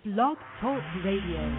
Blog Talk Radio.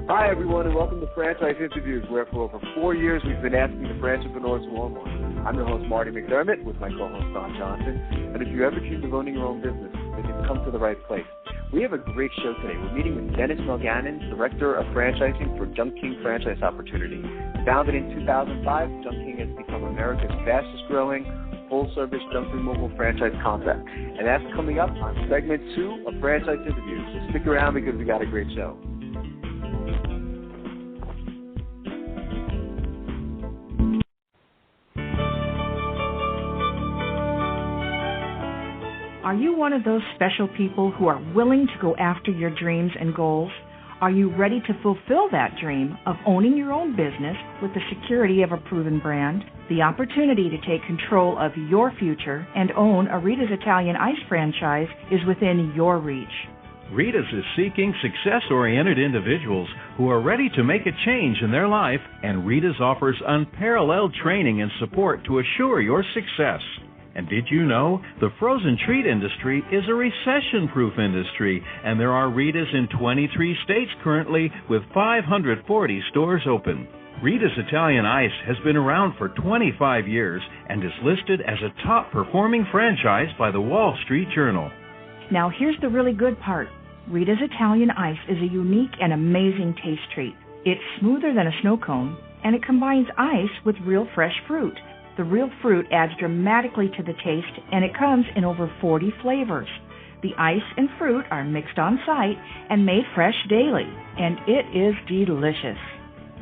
Hi, everyone, and welcome to Franchise Interviews, where for over 4 years we've been asking the franchipreneurs who own one. I'm your host, Marty McDermott, with my co-host, Don Johnson. And if you ever dreamed of owning your own business, then you've come to the right place. We have a great show today. We're meeting with Dennis Mulgannon, Director of Franchising for Junk King Franchise Opportunity. Founded in 2005, Junk King has become America's fastest-growing full-service junk removal franchise concept. And that's coming up on segment 2 of Franchise Interviews. So stick around because we got a great show. Are you one of those special people who are willing to go after your dreams and goals? Are you ready to fulfill that dream of owning your own business with the security of a proven brand? The opportunity to take control of your future and own a Rita's Italian Ice franchise is within your reach. Rita's is seeking success-oriented individuals who are ready to make a change in their life, and Rita's offers unparalleled training and support to assure your success. And did you know the frozen treat industry is a recession-proof industry, and there are Rita's in 23 states currently with 540 stores open. Rita's Italian Ice has been around for 25 years and is listed as a top-performing franchise by the Wall Street Journal. Now here's the really good part. Rita's Italian Ice is a unique and amazing taste treat. It's smoother than a snow cone, and it combines ice with real fresh fruit. The real fruit adds dramatically to the taste, and it comes in over 40 flavors. The ice and fruit are mixed on site and made fresh daily, and it is delicious.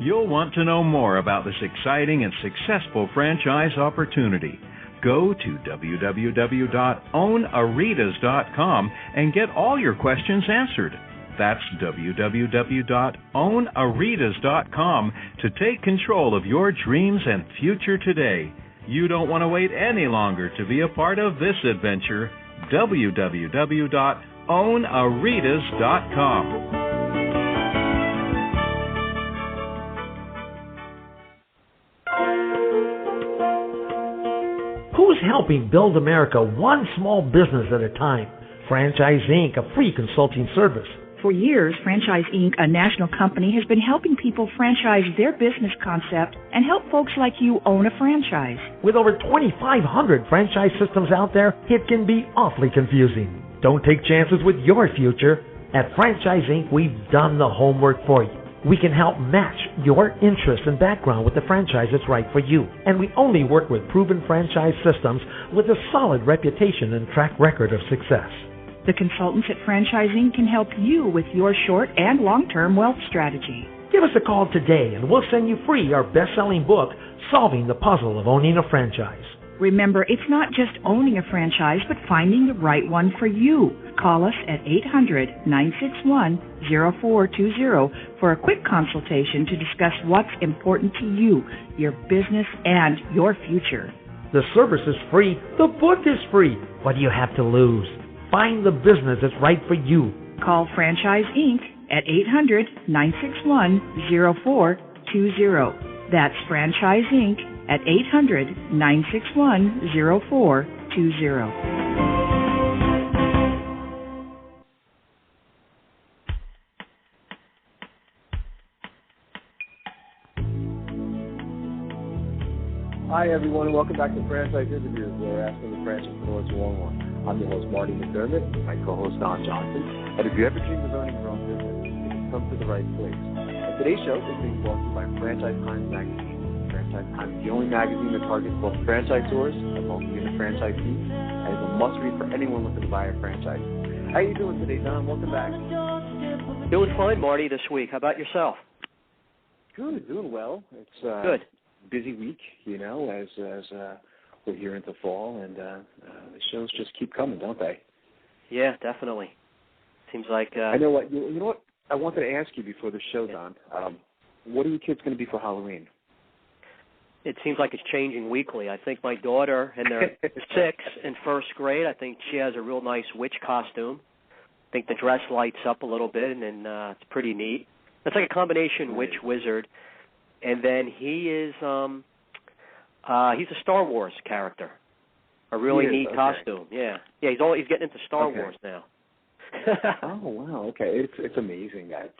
You'll want to know more about this exciting and successful franchise opportunity. Go to www.ownaritas.com and get all your questions answered. That's www.ownaritas.com to take control of your dreams and future today. You don't want to wait any longer to be a part of this adventure. www.ownaritas.com. Who's helping build America one small business at a time? Franchise Inc., a free consulting service. For years, Franchise Inc., a national company, has been helping people franchise their business concept and help folks like you own a franchise. With over 2,500 franchise systems out there, it can be awfully confusing. Don't take chances with your future. At Franchise Inc., we've done the homework for you. We can help match your interest and background with the franchise that's right for you. And we only work with proven franchise systems with a solid reputation and track record of success. The consultants at Franchise Inc. can help you with your short and long-term wealth strategy. Give us a call today and we'll send you free our best-selling book, Solving the Puzzle of Owning a Franchise. Remember, it's not just owning a franchise, but finding the right one for you. Call us at 800-961-0420 for a quick consultation to discuss what's important to you, your business, and your future. The service is free. The book is free. What do you have to lose? Find the business that's right for you. Call Franchise Inc. at 800-961-0420. That's Franchise Inc. at 800-961-0420. Hi, everyone, and welcome back to Franchise Interviews, where we're asking the franchipreneurs who own one. I'm your host, Marty McDermott, with my co-host, Don Johnson. And if you ever dreamed of owning your own business, you've come to the right place. And today's show is being brought to you by Franchise Times magazine. Franchise Times is the only magazine that targets both franchisors as well as being a franchisee, and is a must-read for anyone looking to buy a franchise. How you doing today, Don? Welcome back. Doing fine, Marty, this week. How about yourself? Good, doing well. It's good. Busy week, you know, as we're here into fall, and the shows just keep coming, don't they? Yeah, definitely. Seems like... I know what. You know what? I wanted to ask you before the show, Don. What are your kids going to be for Halloween? it seems like it's changing weekly. I think my daughter, and they're 6 in first grade, I think she has a real nice witch costume. I think the dress lights up a little bit, and it's pretty neat. It's like a combination witch wizard, and then he is he's a Star Wars character, a really neat costume. Yeah, he's getting into Star Wars now. Oh wow, okay. It's amazing that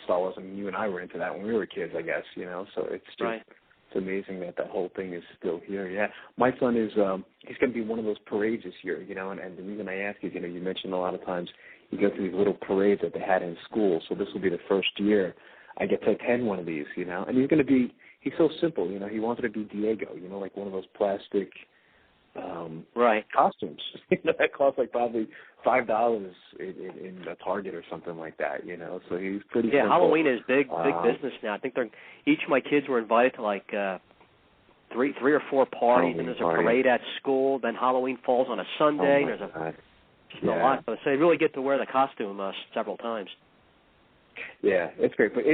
Star Wars. I mean, you and I were into that when we were kids, I guess. So it's just it's amazing that whole thing is still here. Yeah, my son is he's going to be one of those parades this year. And the reason I ask is, you mentioned a lot of times you go through these little parades that they had in school. So this will be the first year I get to attend one of these. And he's so simple. He wanted to be Diego. Like one of those plastic costumes that cost like probably $5 in a Target or something like that, So he's pretty simple. Halloween is big business now. I think each of my kids were invited to like three or four parties, and there's a parade at school. Then Halloween falls on a Sunday. Oh, there's a lot. So they really get to wear the costume several times. Yeah, it's great. But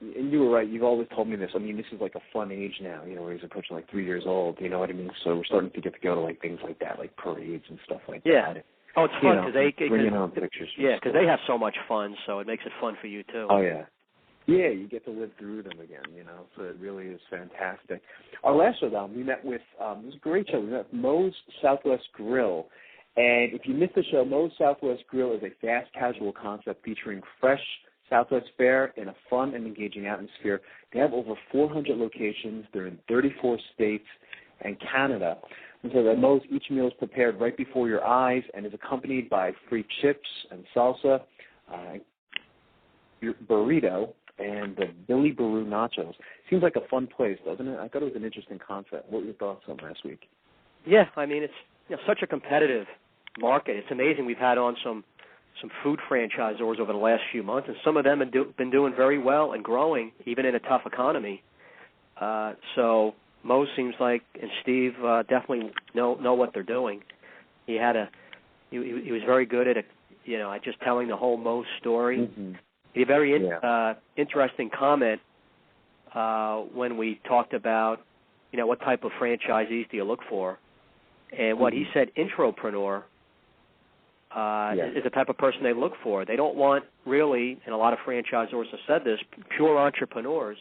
and you were right. You've always told me this. I mean, this is like a fun age now, where he's approaching like 3 years old. You know what I mean? So we're starting to get to go to like things like that, like parades and stuff like that. Oh, it's fun because they bring on pictures. Yeah, because they have so much fun, so it makes it fun for you too. Oh yeah. Yeah, you get to live through them again, so it really is fantastic. Our last show down, we met with, it was a great show. We met with Moe's Southwest Grill. And if you missed the show, Moe's Southwest Grill is a fast casual concept featuring fresh Southwest fare in a fun and engaging atmosphere. They have over 400 locations. They're in 34 states and Canada. And so at Moe's, each meal is prepared right before your eyes and is accompanied by free chips and salsa, burrito, and the Billy Baru nachos. Seems like a fun place, doesn't it? I thought it was an interesting concept. What were your thoughts on last week? Yeah, I mean, it's such a competitive market. It's amazing. We've had on some food franchisors over the last few months, and some of them have been doing very well and growing, even in a tough economy. So Mo seems like, and Steve definitely know what they're doing. He was very good at just telling the whole Mo story. Mm-hmm. He had a very interesting comment when we talked about, what type of franchisees do you look for, and what he said, intropreneur. Is the type of person they look for. They don't want really, and a lot of franchisors have said this, pure entrepreneurs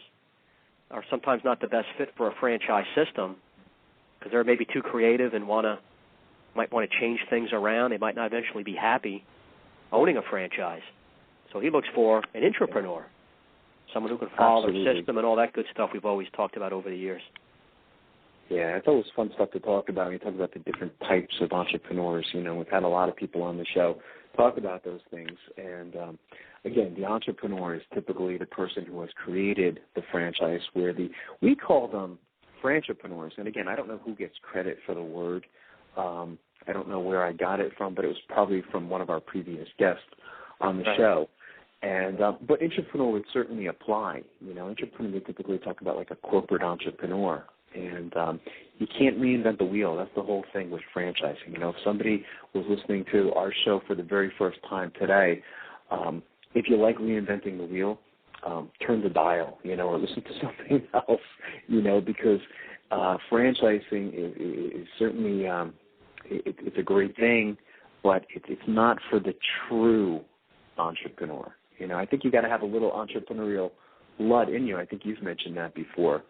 are sometimes not the best fit for a franchise system because they're maybe too creative and might want to change things around. They might not eventually be happy owning a franchise. So he looks for an intrapreneur, someone who can follow their system and all that good stuff we've always talked about over the years. Yeah, it's always fun stuff to talk about. We talk about the different types of entrepreneurs. We've had a lot of people on the show talk about those things. And, again, the entrepreneur is typically the person who has created the franchise where we call them franchipreneurs. And, again, I don't know who gets credit for the word. I don't know where I got it from, but it was probably from one of our previous guests on the show. And but intrapreneur would certainly apply. Intrapreneur would typically talk about like a corporate entrepreneur. And you can't reinvent the wheel. That's the whole thing with franchising. If somebody was listening to our show for the very first time today, if you like reinventing the wheel, turn the dial, or listen to something else, because franchising is certainly it's a great thing, but it's not for the true entrepreneur. I think you got to have a little entrepreneurial blood in you. I think you've mentioned that before.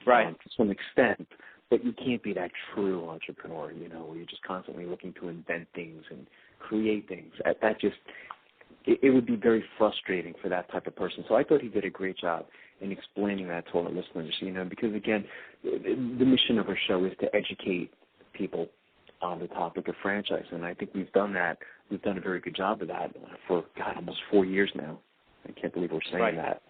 Right. To some extent, but you can't be that true entrepreneur, where you're just constantly looking to invent things and create things. It would be very frustrating for that type of person. So I thought he did a great job in explaining that to our listeners, because, again, the mission of our show is to educate people on the topic of franchise, and I think we've done that. We've done a very good job of that for, almost 4 years now. I can't believe we're saying that.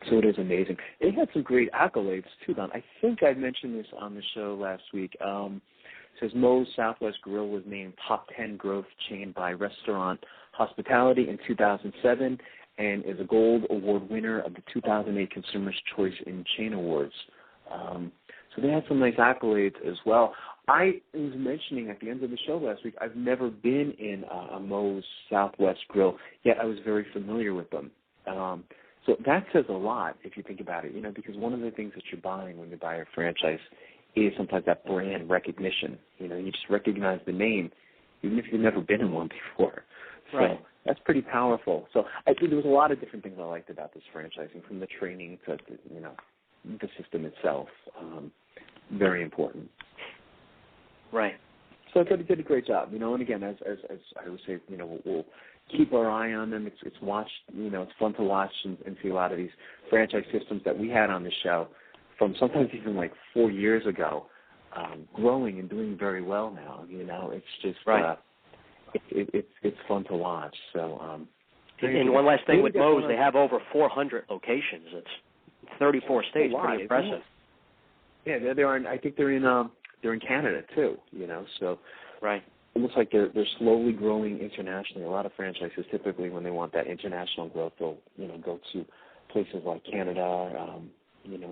So it is amazing. It had some great accolades, too, Don. I think I mentioned this on the show last week. It says Moe's Southwest Grill was named Top 10 Growth Chain by Restaurant Hospitality in 2007 and is a Gold Award winner of the 2008 Consumer's Choice in Chain Awards. So they had some nice accolades as well. I was mentioning at the end of the show last week, I've never been in a Moe's Southwest Grill, yet I was very familiar with them. So that says a lot if you think about it, because one of the things that you're buying when you buy a franchise is sometimes that brand recognition. You just recognize the name, even if you've never been in one before. So that's pretty powerful. So I think there was a lot of different things I liked about this franchising, from the training to, the system itself. Very important. Right. So they did a great job, and again, as I would say, we'll keep our eye on them. It's watched, it's fun to watch and see a lot of these franchise systems that we had on the show from sometimes even like 4 years ago, growing and doing very well now. It's just it's fun to watch. So, and one last thing with Moe's, they have over 400 locations. It's 34 states. Pretty impressive. Yeah, I think they're in Canada too. So right. It looks like they're slowly growing internationally. A lot of franchises typically, when they want that international growth, they'll go to places like Canada,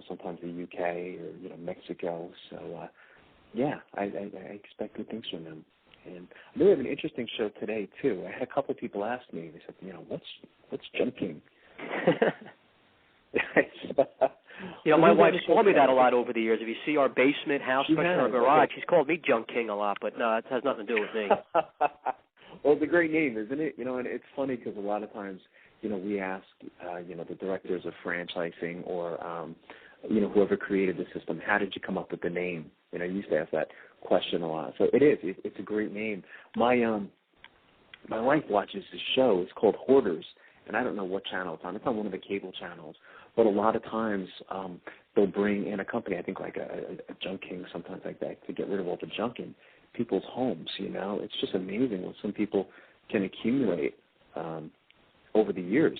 sometimes the UK or Mexico. So I expect good things from them. And I know we have an interesting show today too. I had a couple of people ask me. They said, what's junking? My wife's called me that a lot over the years. If you see our basement, house, especially our garage, she's called me Junk King a lot, but no, it has nothing to do with me. Well, it's a great name, isn't it? And it's funny because a lot of times, we ask, the directors of franchising or, whoever created the system, how did you come up with the name? I used to ask that question a lot. So it's a great name. My wife watches this show. It's called Hoarders, and I don't know what channel it's on. It's on one of the cable channels. But a lot of times they'll bring in a company, I think like a junk king, sometimes like that, to get rid of all the junk in people's homes. It's just amazing what some people can accumulate over the years.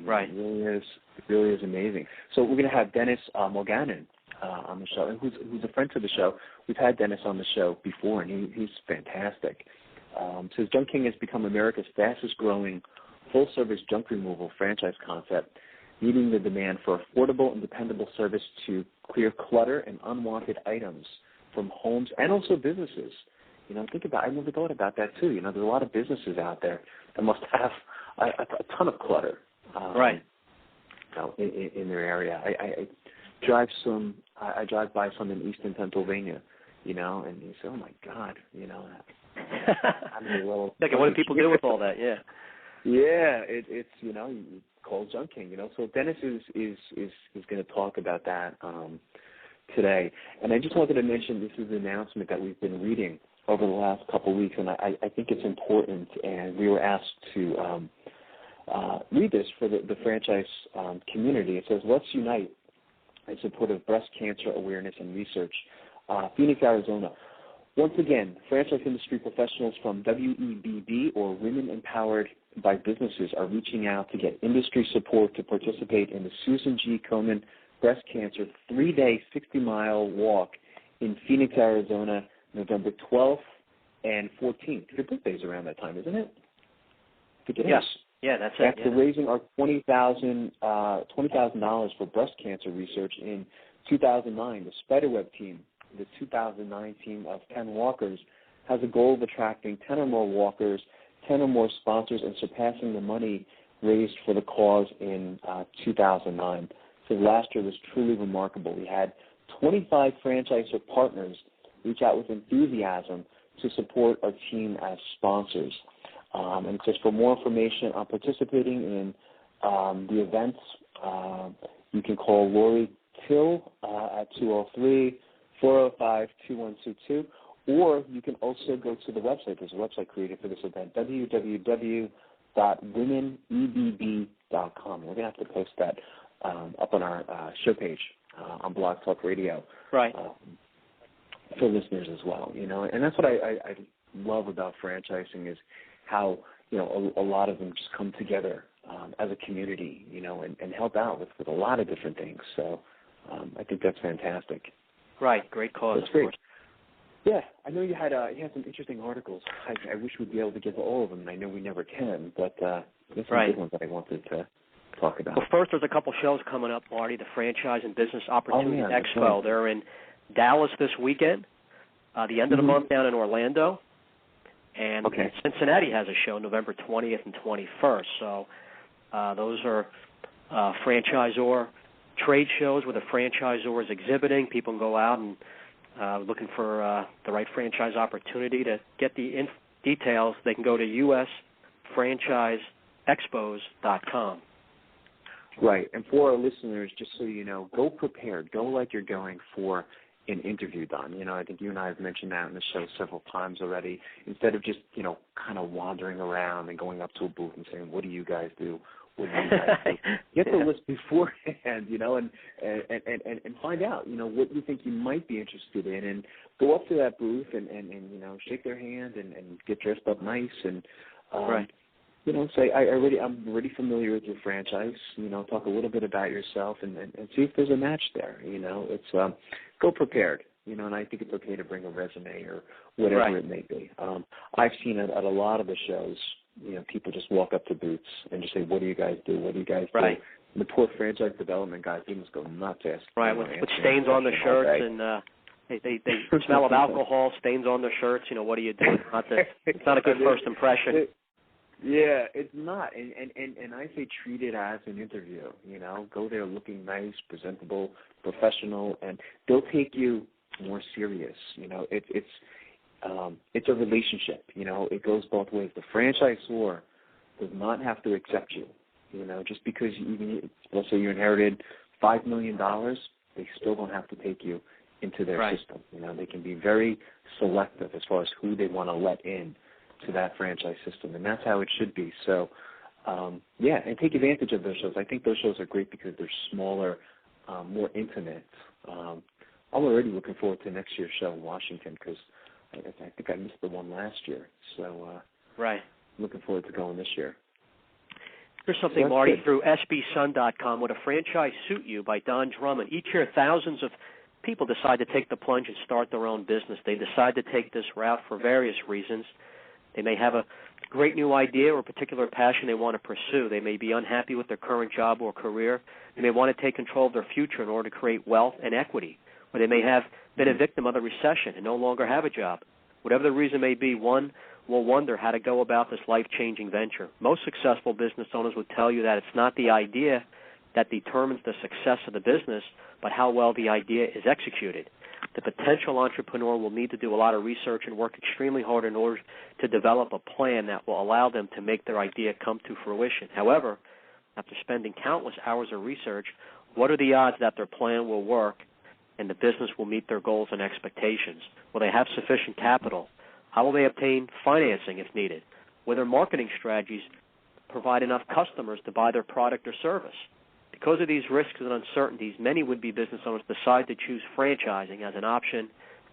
Right. It really is amazing. So we're going to have Dennis Mulgannon on the show, and who's a friend to the show. We've had Dennis on the show before, and he's fantastic. So Junk King has become America's fastest-growing full-service junk removal franchise concept, meeting the demand for affordable and dependable service to clear clutter and unwanted items from homes and also businesses. Think about I never thought about that too. There's a lot of businesses out there that must have a ton of clutter. Right. In their area. I drive by some in Eastern Pennsylvania, and you say, oh my God, I'm a little. What do people do with all that? Yeah. Yeah, it's you call Junk King, So Dennis is going to talk about that today, and I just wanted to mention this is an announcement that we've been reading over the last couple of weeks, and I think it's important, and we were asked to read this for the franchise community. It says, "Let's unite in support of breast cancer awareness and research." Phoenix, Arizona. Once again, franchise industry professionals from WEBB, or Women Empowered by Businesses, are reaching out to get industry support to participate in the Susan G. Komen Breast Cancer 3-day 60-mile walk in Phoenix, Arizona, November 12th and 14th. Your birthday's around that time, isn't it? I think it is. Yeah, that's it. After raising our $20,000 for breast cancer research in 2009, the Spiderweb team, the 2009 team of 10 walkers, has a goal of attracting 10 or more walkers, 10 or more sponsors, and surpassing the money raised for the cause in 2009. So last year was truly remarkable. We had 25 franchisor partners reach out with enthusiasm to support our team as sponsors. And it says for more information on participating in the events, you can call Lori Till at 203-405-2122, or you can also go to the website. There's a website created for this event, www.womenebb.com. We're going to have to post that up on our show page on Blog Talk Radio. Right. For listeners as well, and that's what I love about franchising is how, a lot of them just come together as a community, and help out with a lot of different things. So I think that's fantastic. Right, great cause. That's great. Yeah, I know you had some interesting articles. I wish we'd be able to get to all of them, and I know we never can, but there's some good ones that I wanted to talk about. Well, first, there's a couple shows coming up, Marty, the Franchise and Business Opportunity Expo. Right. They're in Dallas this weekend, the end of the month down in Orlando, and Cincinnati has a show November 20th and 21st. So those are franchisor trade shows where the franchisor is exhibiting. People can go out and looking for the right franchise opportunity. To get the details, they can go to usfranchiseexpos.com. Right, and for our listeners, just so you know, go prepared. Go like you're going for an interview, Don. You know, I think you and I have mentioned that in the show several times already. Instead of just, kind of wandering around and going up to a booth and saying, what do you guys do? What do you guys do? Get the list beforehand, and find out, what you think you might be interested in, and go up to that booth and shake their hand and get dressed up nice and, right. Say, I'm already familiar with your franchise. Talk a little bit about yourself and see if there's a match there. It's go prepared. And I think it's okay to bring a resume or whatever right. it may be. I've seen it at a lot of the shows. People just walk up to booths and just say, "What do you guys do? What do you guys do?" Right. And the poor franchise development guys, they must go nuts. Right, with stains on the shirts and they smell of alcohol, stains on their shirts. What do you do? It's not a good first impression. Yeah, it's not, and I say treat it as an interview. Go there looking nice, presentable, professional, and they'll take you more serious. It's a relationship. It goes both ways. The franchisor does not have to accept you. Just because let's say you inherited $5 million, they still don't have to take you into their right. system. They can be very selective as far as who they want to let in to that franchise system, and that's how it should be. So, and take advantage of those shows. I think those shows are great because they're smaller, more intimate. I'm already looking forward to next year's show in Washington because I think I missed the one last year. So, right. Looking forward to going this year. Here's something, Marty, through SBSun.com, Would a Franchise Suit You by Don Drummond. Each year, thousands of people decide to take the plunge and start their own business. They decide to take this route for various reasons. They may have a great new idea or a particular passion they want to pursue. They may be unhappy with their current job or career. They may want to take control of their future in order to create wealth and equity. Or they may have been a victim of the recession and no longer have a job. Whatever the reason may be, one will wonder how to go about this life-changing venture. Most successful business owners would tell you that it's not the idea that determines the success of the business, but how well the idea is executed. The potential entrepreneur will need to do a lot of research and work extremely hard in order to develop a plan that will allow them to make their idea come to fruition. However, after spending countless hours of research, what are the odds that their plan will work and the business will meet their goals and expectations? Will they have sufficient capital? How will they obtain financing if needed? Will their marketing strategies provide enough customers to buy their product or service? Because of these risks and uncertainties, many would-be business owners decide to choose franchising as an option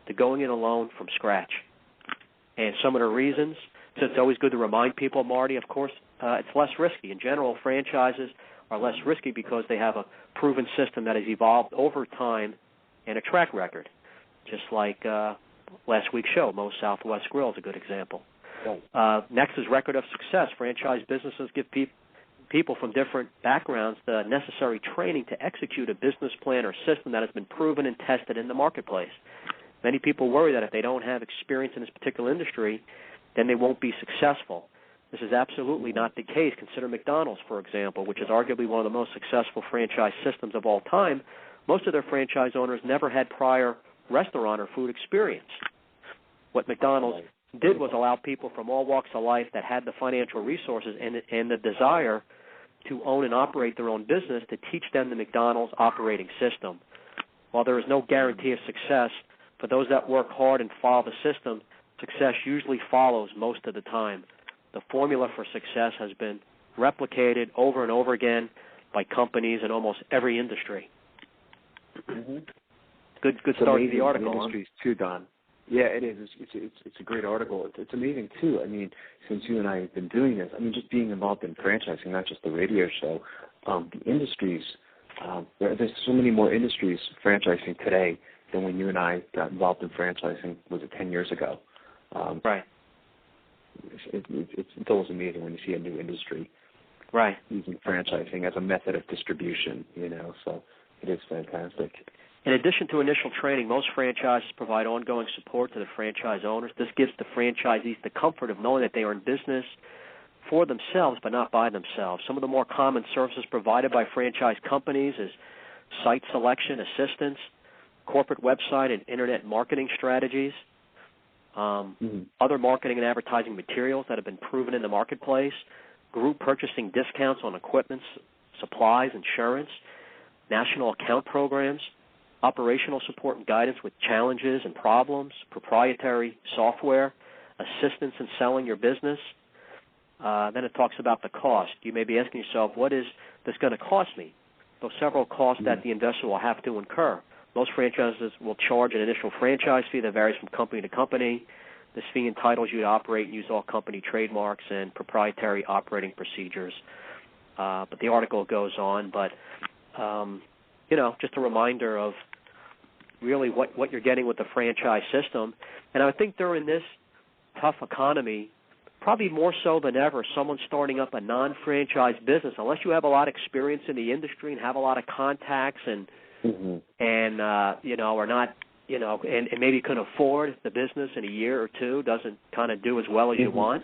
to going in alone from scratch. And some of the reasons, so it's always good to remind people, Marty, of course, it's less risky. In general, franchises are less risky because they have a proven system that has evolved over time and a track record, just like last week's show, Moe's Southwest Grill is a good example. Next is record of success. Franchise businesses give people from different backgrounds the necessary training to execute a business plan or system that has been proven and tested in the marketplace. Many people worry that if they don't have experience in this particular industry, then they won't be successful. This is absolutely not the case. Consider McDonald's, for example, which is arguably one of the most successful franchise systems of all time. Most of their franchise owners never had prior restaurant or food experience. What McDonald's did was allow people from all walks of life that had the financial resources and the desire to own and operate their own business to teach them the McDonald's operating system. While there is no guarantee of success, for those that work hard and follow the system, success usually follows most of the time. The formula for success has been replicated over and over again by companies in almost every industry. Mm-hmm. Good start to the article. Industries too, Don. Yeah, it is. It's a great article. It's amazing too. I mean, since you and I have been doing this, I mean, just being involved in franchising, not just the radio show, the industries. There's so many more industries franchising today than when you and I got involved in franchising. Was it 10 years ago? Right. It's always amazing when you see a new industry. Right. Using franchising as a method of distribution. So it is fantastic. In addition to initial training, most franchises provide ongoing support to the franchise owners. This gives the franchisees the comfort of knowing that they are in business for themselves but not by themselves. Some of the more common services provided by franchise companies is site selection, assistance, corporate website and internet marketing strategies, other marketing and advertising materials that have been proven in the marketplace, group purchasing discounts on equipment, supplies, insurance, national account programs, operational support and guidance with challenges and problems, proprietary software, assistance in selling your business. Then it talks about the cost. You may be asking yourself, what is this going to cost me? Those several costs that the investor will have to incur. Most franchises will charge an initial franchise fee that varies from company to company. This fee entitles you to operate and use all company trademarks and proprietary operating procedures. But the article goes on. But, just a reminder of really what you're getting with the franchise system. And I think during this tough economy, probably more so than ever, someone starting up a non-franchise business, unless you have a lot of experience in the industry and have a lot of contacts and or not, and maybe can afford the business in a year or two, doesn't kind of do as well as you want.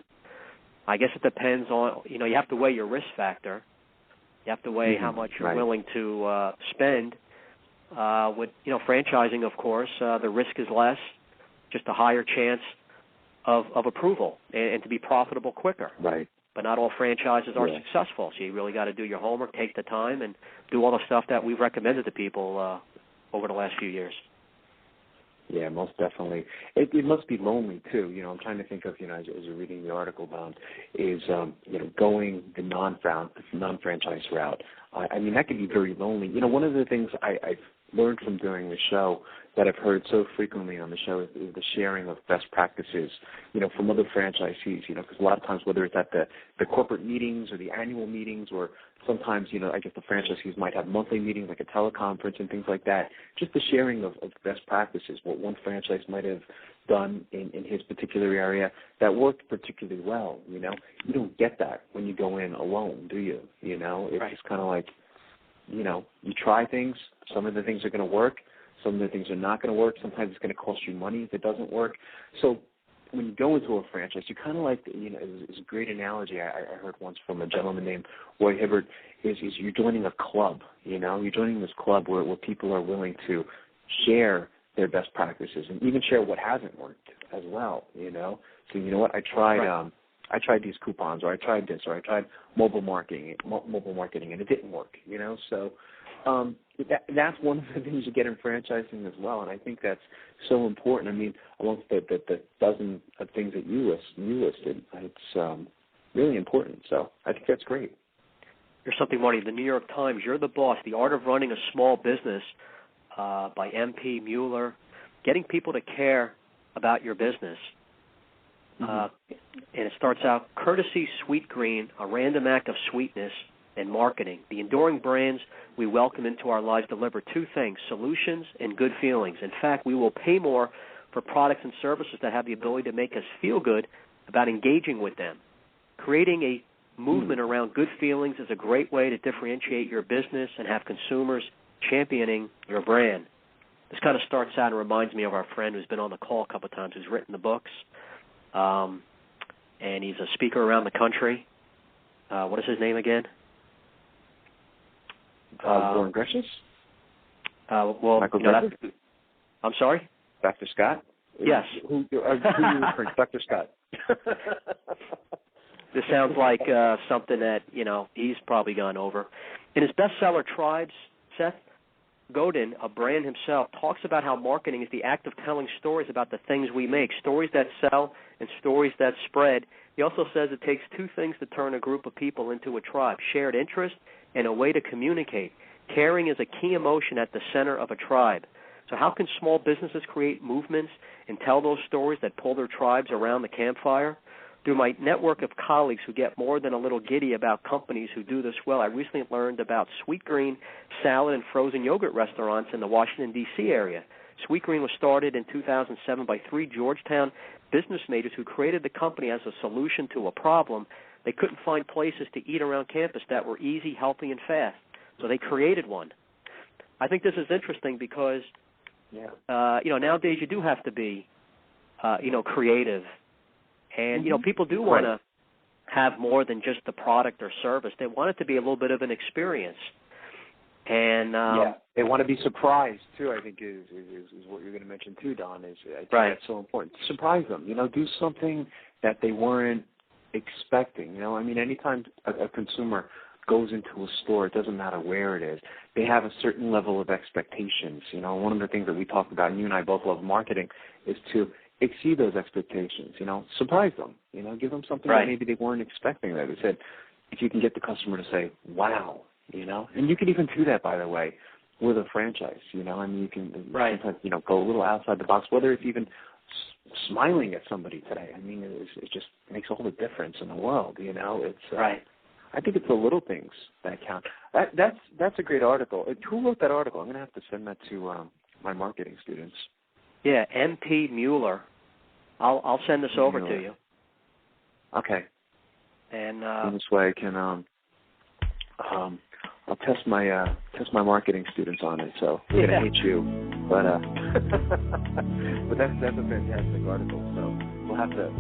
I guess it depends on, you have to weigh your risk factor. You have to weigh how much you're willing to spend. With, franchising, of course, the risk is less, just a higher chance of approval and to be profitable quicker. Right. But not all franchises are successful, so you really got to do your homework, take the time, and do all the stuff that we've recommended to people over the last few years. Yeah, most definitely. It must be lonely, too. I'm trying to think of, as you're reading the article down, is, going the non-franchise route. I mean, that could be very lonely. One of the things I've learned from doing the show that I've heard so frequently on the show is the sharing of best practices, from other franchisees, because a lot of times, whether it's at the corporate meetings or the annual meetings, or sometimes, I guess the franchisees might have monthly meetings like a teleconference and things like that, just the sharing of best practices, what one franchise might have done in his particular area that worked particularly well, You don't get that when you go in alone, do you? It's just kind of like, you try things. Some of the things are going to work. Some of the things are not going to work. Sometimes it's going to cost you money if it doesn't work. So when you go into a franchise, you kind of like, it's a great analogy I heard once from a gentleman named Roy Hibbert, is you're joining a club, You're joining this club where people are willing to share their best practices and even share what hasn't worked as well, So you know what, I tried these coupons, or I tried this, or I tried mobile marketing, and it didn't work, So that's one of the things you get in franchising as well, and I think that's so important. I mean, amongst the dozen of things that you listed, it's really important. So I think that's great. Here's something, Marty. The New York Times, You're the Boss, The Art of Running a Small Business by M.P. Mueller, getting people to care about your business. And it starts out, courtesy Sweet Green, a random act of sweetness and marketing. The enduring brands we welcome into our lives deliver two things, solutions and good feelings. In fact, we will pay more for products and services that have the ability to make us feel good about engaging with them. Creating a movement around good feelings is a great way to differentiate your business and have consumers championing your brand. This kind of starts out and reminds me of our friend who's been on the call a couple of times, who's written the books. And he's a speaker around the country. What is his name again? Warren Gresham? Michael I'm sorry? Dr. Scott? Yes. Who are you referring to? Dr. Scott. This sounds like something that, he's probably gone over. In his bestseller, Tribes, Seth Godin, a brand himself, talks about how marketing is the act of telling stories about the things we make, stories that sell and stories that spread. He also says it takes two things to turn a group of people into a tribe, shared interest and a way to communicate. Caring is a key emotion at the center of a tribe. So how can small businesses create movements and tell those stories that pull their tribes around the campfire? Through my network of colleagues who get more than a little giddy about companies who do this well, I recently learned about Sweet Green salad and frozen yogurt restaurants in the Washington, D.C. area. Sweet Green was started in 2007 by three Georgetown business majors who created the company as a solution to a problem. They couldn't find places to eat around campus that were easy, healthy, and fast, so they created one. I think this is interesting because, nowadays you do have to be, creative. And, people do want to have more than just the product or service. They want it to be a little bit of an experience. And they want to be surprised too. I think is what you're going to mention too, Don. I think that's so important. Surprise them. Do something that they weren't expecting. I mean, anytime a consumer goes into a store, it doesn't matter where it is, they have a certain level of expectations. One of the things that we talked about, and you and I both love marketing, is to exceed those expectations. Surprise them. Give them something that maybe they weren't expecting. That they said, if you can get the customer to say, "Wow." And you can even do that, by the way, with a franchise. I mean, you can sometimes, go a little outside the box, whether it's even smiling at somebody today. I mean, it just makes all the difference in the world. It's I think it's the little things that count. That's a great article. Who wrote that article? I'm going to have to send that to my marketing students. Yeah, M.P. Mueller. I'll send this over to you. Okay. And this way I can I'll test my marketing students on it. So we're gonna hate you, but that's a fantastic article. So we'll have to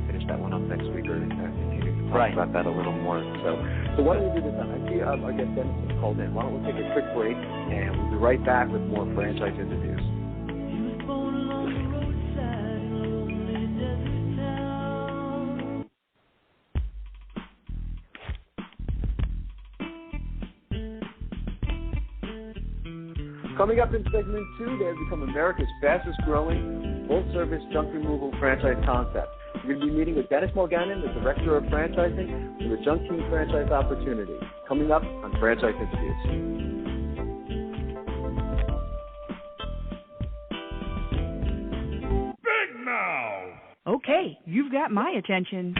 finish that one up next week or continue to talk about that a little more. So why don't we do this? I see our guest Dennis is called in. Why don't we take a quick break and we'll be right back with more franchise interviews. Coming up in segment 2, they have become America's fastest growing full-service junk removal franchise concept. We're going to be meeting with Dennis Mulgannon, the Director of Franchising, for the Junk King franchise opportunity. Coming up on Franchise Interviews. Big Mouth! Okay, you've got my attention.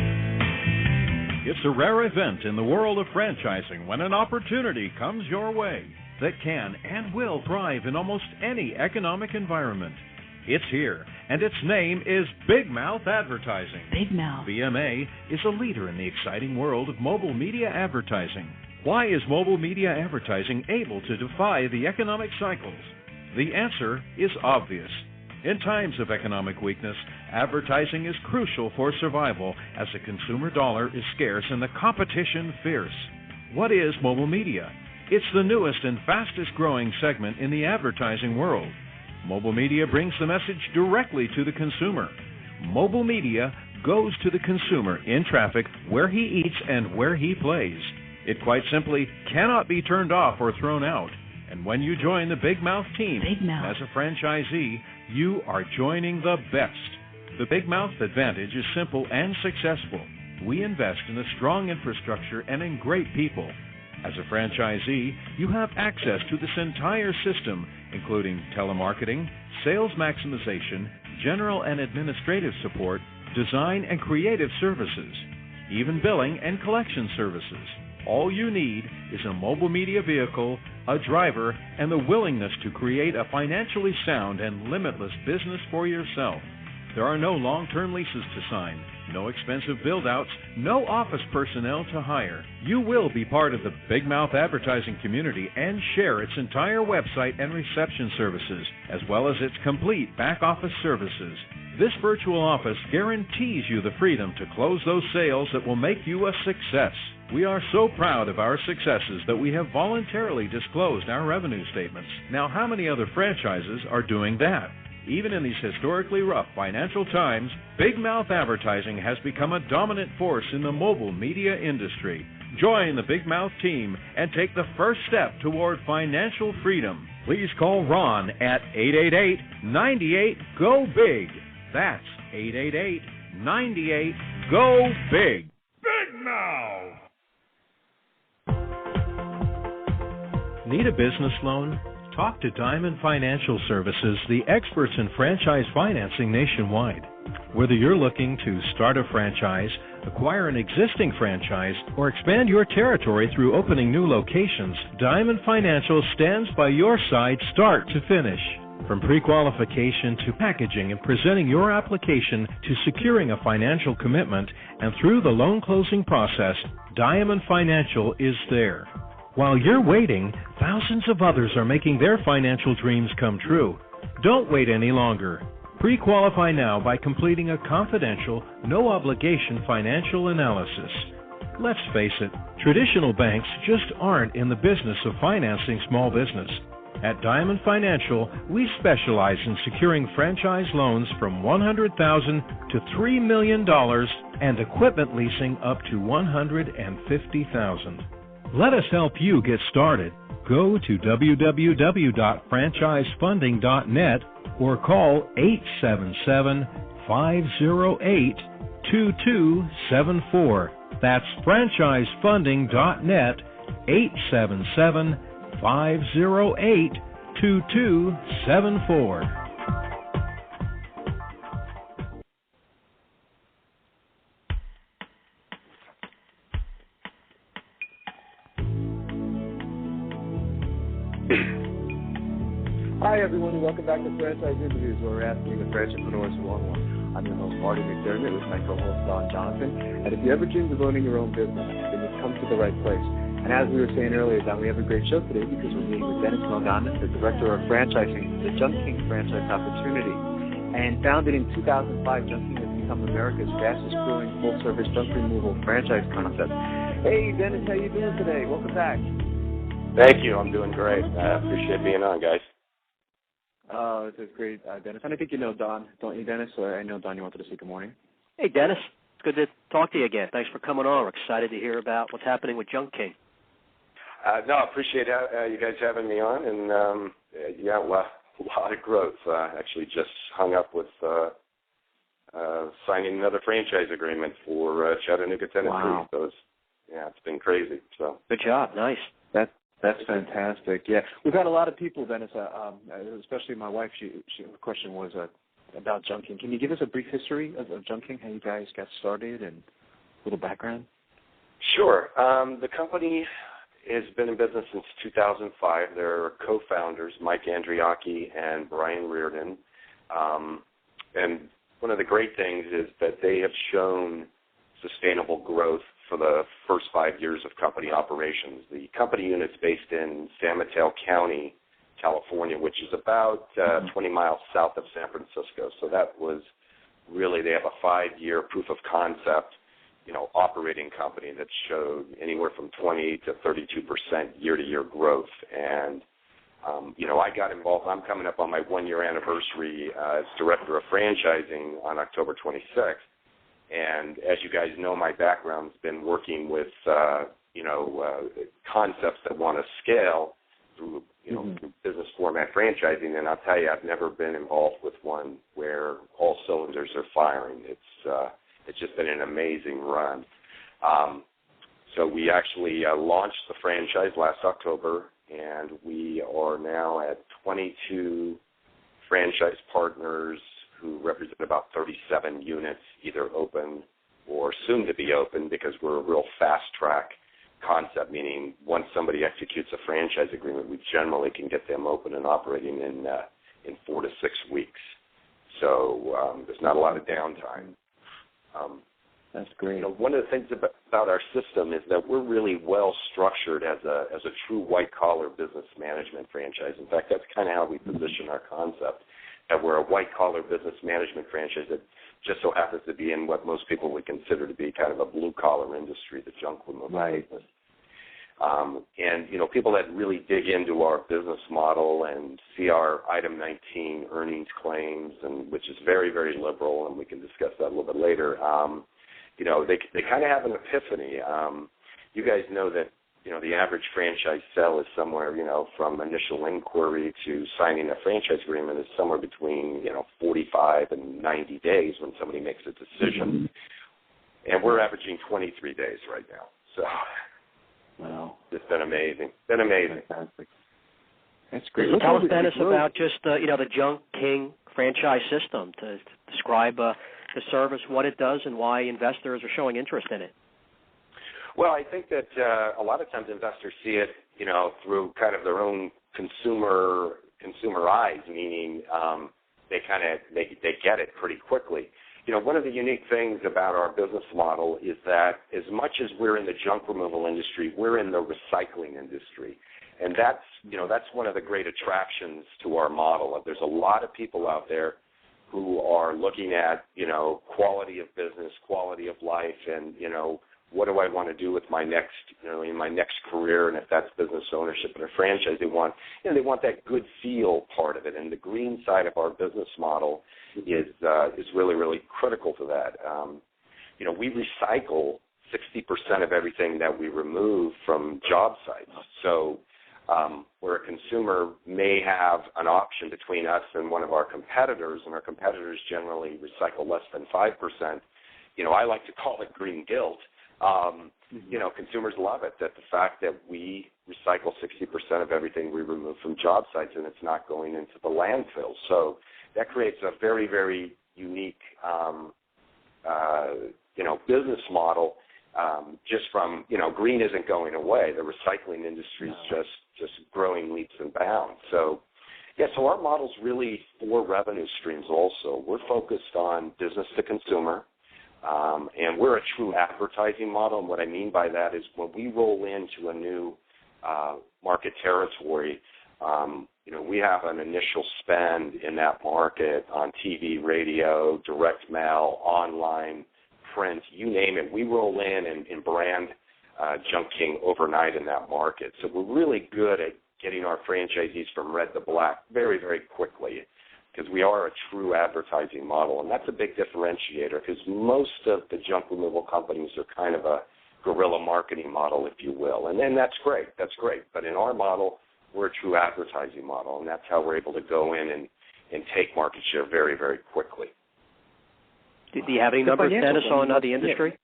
It's a rare event in the world of franchising when an opportunity comes your way that can and will thrive in almost any economic environment. It's here, and its name is Big Mouth Advertising. Big Mouth. BMA is a leader in the exciting world of mobile media advertising. Why is mobile media advertising able to defy the economic cycles? The answer is obvious. In times of economic weakness, advertising is crucial for survival as the consumer dollar is scarce and the competition fierce. What is mobile media? It's the newest and fastest growing segment in the advertising world. Mobile media brings the message directly to the consumer. Mobile media goes to the consumer in traffic where he eats and where he plays. It quite simply cannot be turned off or thrown out. And when you join the Big Mouth team as a franchisee, you are joining the best. The Big Mouth advantage is simple and successful. We invest in a strong infrastructure and in great people. As a franchisee, you have access to this entire system, including telemarketing, sales maximization, general and administrative support, design and creative services, even billing and collection services. All you need is a mobile media vehicle, a driver, and the willingness to create a financially sound and limitless business for yourself. There are no long-term leases to sign, no expensive build-outs, no office personnel to hire. You will be part of the Big Mouth advertising community and share its entire website and reception services, as well as its complete back-office services. This virtual office guarantees you the freedom to close those sales that will make you a success. We are so proud of our successes that we have voluntarily disclosed our revenue statements. Now, how many other franchises are doing that? Even in these historically rough financial times, Big Mouth Advertising has become a dominant force in the mobile media industry. Join the Big Mouth team and take the first step toward financial freedom. Please call Ron at 888-98-GO-BIG. That's 888-98-GO-BIG. Big Mouth! Need a business loan? Talk to Diamond Financial Services, the experts in franchise financing nationwide. Whether you're looking to start a franchise, acquire an existing franchise, or expand your territory through opening new locations, Diamond Financial stands by your side start to finish. From pre-qualification to packaging and presenting your application to securing a financial commitment and through the loan closing process, Diamond Financial is there. While you're waiting, thousands of others are making their financial dreams come true. Don't wait any longer. Pre-qualify now by completing a confidential, no-obligation financial analysis. Let's face it, traditional banks just aren't in the business of financing small business. At Diamond Financial, we specialize in securing franchise loans from $100,000 to $3 million and equipment leasing up to $150,000. Let us help you get started. Go to www.franchisefunding.net or call 877-508-2274. That's franchisefunding.net, 877-508-2274. Hi, everyone, and welcome back to Franchise Interviews, where we're asking the entrepreneurs who want one. I'm your host, Marty McDermott, with my co-host, Don Johnson. And if you ever dreamed of owning your own business, then you've come to the right place. And as we were saying earlier, Don, we have a great show today because we're meeting with Dennis Mulgannon, the director of franchising, the Junk King Franchise Opportunity. And founded in 2005, Junk King has become America's fastest-growing full-service junk removal franchise concept. Hey, Dennis, how you doing today? Welcome back. Thank you. I'm doing great. I appreciate being on, guys. Oh, this is great, Dennis. And I think you know Don, don't you, Dennis? I know, Don, you wanted to say good morning. Hey, Dennis. It's good to talk to you again. Thanks for coming on. We're excited to hear about what's happening with Junk King. No, I appreciate you guys having me on. And, a lot of growth. Actually just hung up with signing another franchise agreement for Chattanooga, Tennessee. Wow. So it's been crazy. So good job. Nice. That's fantastic. Yeah, we've got a lot of people, Dennis, especially my wife. Her question was about Junk King. Can you give us a brief history of Junk King, how you guys got started, and a little background? Sure. The company has been in business since 2005. There are co-founders, Mike Andriacchi and Brian Reardon. And one of the great things is that they have shown sustainable growth for the first 5 years of company operations. The company unit's based in San Mateo County, California, which is about 20 miles south of San Francisco. So that was really, they have a 5-year proof of concept, operating company that showed anywhere from 20 to 32% year-to-year growth. And, I got involved. I'm coming up on my 1-year anniversary as director of franchising on October 26th. And as you guys know, my background's been working with, concepts that want to scale through, through business format franchising. And I'll tell you, I've never been involved with one where all cylinders are firing. It's just been an amazing run. So we actually launched the franchise last October, and we are now at 22 franchise partners who represent about 37 units, either open or soon to be open, because we're a real fast-track concept, meaning once somebody executes a franchise agreement, we generally can get them open and operating in 4 to 6 weeks. So there's not a lot of downtime. That's great. One of the things about our system is that we're really well structured as a true white-collar business management franchise. In fact, that's kind of how we position our concept, that we're a white-collar business management franchise that just so happens to be in what most people would consider to be kind of a blue-collar industry, the junk removal business. And, people that really dig into our business model and see our Item 19 earnings claims, and which is very, very liberal, and we can discuss that a little bit later, they kind of have an epiphany. You guys know that, the average franchise sale is somewhere, from initial inquiry to signing a franchise agreement is somewhere between, 45 and 90 days when somebody makes a decision. And we're averaging 23 days right now. So, wow. It's been amazing. Fantastic. That's great. So tell us, Dennis, about just, the Junk King franchise system, to describe the service, what it does, and why investors are showing interest in it. Well, I think that a lot of times investors see it, through kind of their own consumer eyes, meaning they get it pretty quickly. One of the unique things about our business model is that as much as we're in the junk removal industry, we're in the recycling industry. And that's one of the great attractions to our model. There's a lot of people out there who are looking at, quality of business, quality of life, and, what do I want to do with my next, in my next career, and if that's business ownership and a franchise, they want that good feel part of it, and the green side of our business model is really, really critical to that. We recycle 60% of everything that we remove from job sites. So where a consumer may have an option between us and one of our competitors, and our competitors generally recycle less than 5%, I like to call it green guilt. Consumers love it, that the fact that we recycle 60% of everything we remove from job sites and it's not going into the landfill. So that creates a very, very unique, business model. Just from, green isn't going away. The recycling industry is just growing leaps and bounds. So our model's really 4 revenue streams also. We're focused on business to consumer, and we're a true advertising model. And what I mean by that is when we roll into a new market territory, we have an initial spend in that market on TV, radio, direct mail, online, print, you name it. We roll in and brand junking overnight in that market. So we're really good at getting our franchisees from red to black very, very quickly, because we are a true advertising model, and that's a big differentiator, because most of the junk removal companies are kind of a guerrilla marketing model, if you will, and then that's great. But in our model, we're a true advertising model, and that's how we're able to go in and take market share very, very quickly. Do you have any numbers, Dennis, on the industry?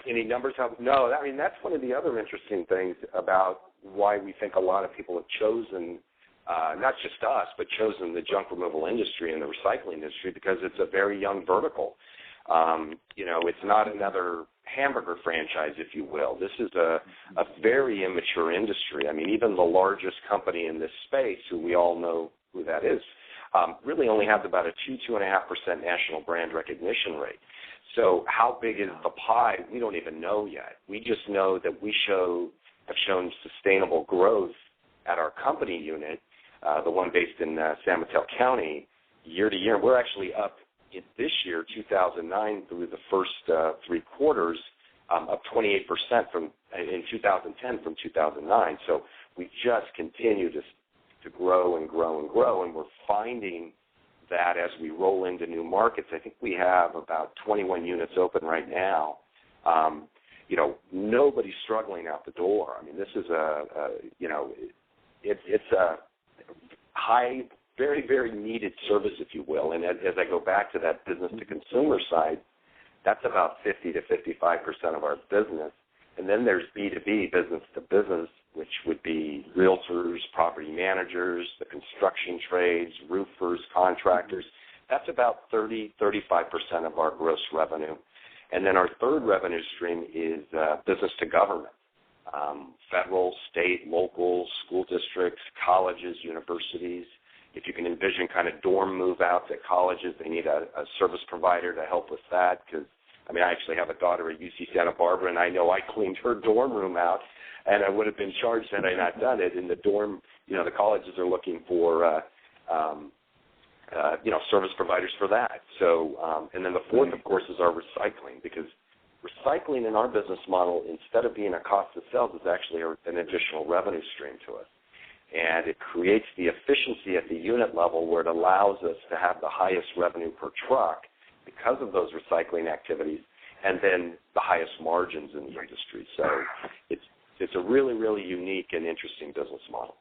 Any numbers? No. I mean, that's one of the other interesting things about why we think a lot of people have chosen, not just us, but chosen the junk removal industry and the recycling industry, because it's a very young vertical. It's not another hamburger franchise, if you will. This is a very immature industry. I mean, even the largest company in this space, who we all know who that is, really only have about a 2.5% national brand recognition rate. So how big is the pie? We don't even know yet. We just know that we have shown sustainable growth at our company unit, the one based in San Mateo County, year to year. We're actually up this year, 2009, through the first 3 quarters, up 28% in 2010 from 2009. So we just continue to grow and grow and grow, and we're finding that as we roll into new markets. I think we have about 21 units open right now. Nobody's struggling out the door. I mean, this is it's a high, very, very needed service, if you will. And as I go back to that business to consumer side, that's about 50 to 55% of our business. And then there's B2B, business to business, which would be realtors, property managers, the construction trades, roofers, contractors. That's about 30, 35% of our gross revenue. And then our third revenue stream is business to government, federal, state, local, school districts, colleges, universities. If you can envision kind of dorm move-outs at colleges, they need a service provider to help with that, because, I actually have a daughter at UC Santa Barbara, and I know I cleaned her dorm room out, and I would have been charged had I not done it. In the dorm, the colleges are looking for, service providers for that. So, and then the fourth, of course, is our recycling, because recycling in our business model, instead of being a cost of sales, is actually an additional revenue stream to us. And it creates the efficiency at the unit level where it allows us to have the highest revenue per truck because of those recycling activities, and then the highest margins in the industry. So it's a really, really unique and interesting business model.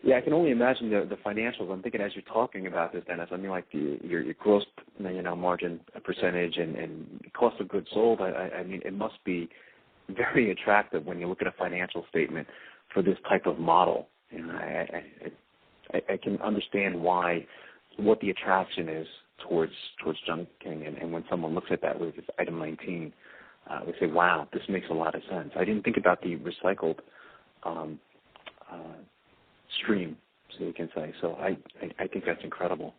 Yeah, I can only imagine the financials. I'm thinking as you're talking about this, Dennis, like your gross margin percentage and cost of goods sold. It must be very attractive when you look at a financial statement for this type of model. I can understand what the attraction is towards junking, and when someone looks at that with item 19, they say, "Wow, this makes a lot of sense." I didn't think about the recycled stream, so you can say. So I think that's incredible.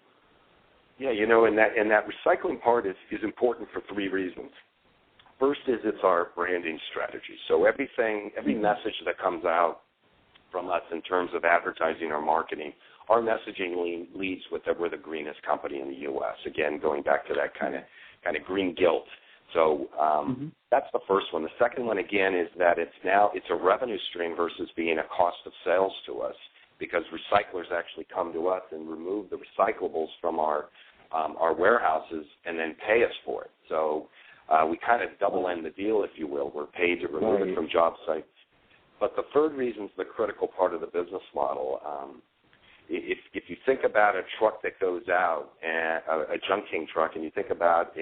Yeah, and that recycling part is important for 3 reasons. First is it's our branding strategy. So every message that comes out from us in terms of advertising or marketing, our messaging leads with that we're the greenest company in the U.S. Again, going back to that kind of green guilt So that's the first one. The second one, again, is that it's a revenue stream versus being a cost of sales to us, because recyclers actually come to us and remove the recyclables from our warehouses and then pay us for it. So we kind of double end the deal, if you will. We're paid to remove it from job sites. But the third reason is the critical part of the business model. If you think about a truck that goes out, a Junk King truck, and you think about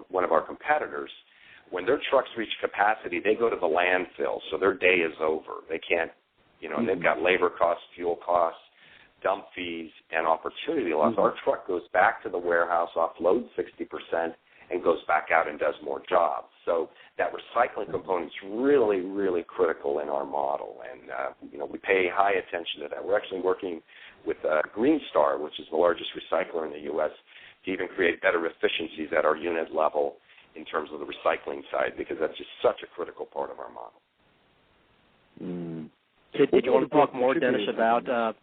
one of our competitors, when their trucks reach capacity, they go to the landfill, so their day is over. They can't, and they've got labor costs, fuel costs, dump fees, and opportunity loss. Our truck goes back to the warehouse, offloads 60%, and goes back out and does more jobs. So that recycling component is really, really critical in our model, and we pay high attention to that. We're actually working with Green Star, which is the largest recycler in the U.S., to even create better efficiencies at our unit level in terms of the recycling side, because that's just such a critical part of our model. Did you want to talk more, Dennis, about